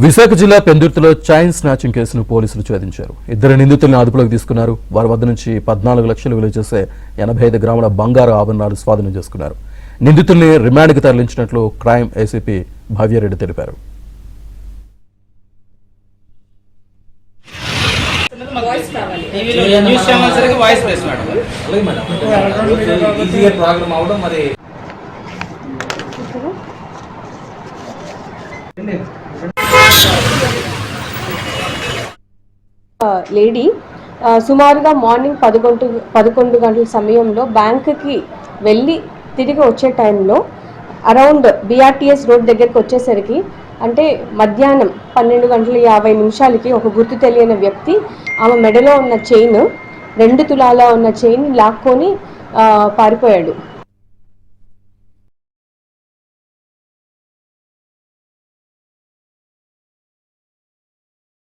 విశాఖ జిల్లా పెందుర్తిలో chain snatching కేసును పోలీసులు ఛేదించారు. ఇద్దరు నిందితులను అదుపులోకి తీసుకున్నారు. వారి వద్ద నుంచి 14 లక్షలు విలువ చేసే 85 గ్రాముల బంగారు ఆభరణాలు స్వాధీనం చేసుకున్నారు. నిందితుల్ని రిమాండ్కి తరలించినట్లు క్రైమ్ ఏసీపీ భవ్యారెడ్డి తెలిపారు. లేడీ సుమారుగా మార్నింగ్ 11 గంటల సమయంలో బ్యాంకుకి వెళ్ళి తిరిగి వచ్చే టైంలో అరౌండ్ BRTS రోడ్ దగ్గరికి వచ్చేసరికి అంటే మధ్యాహ్నం 12:50 ఒక గుర్తు తెలియని వ్యక్తి ఆమె మెడలో ఉన్న చైన్ 2 తులాల ఉన్న చైన్ లాక్కొని పారిపోయాడు.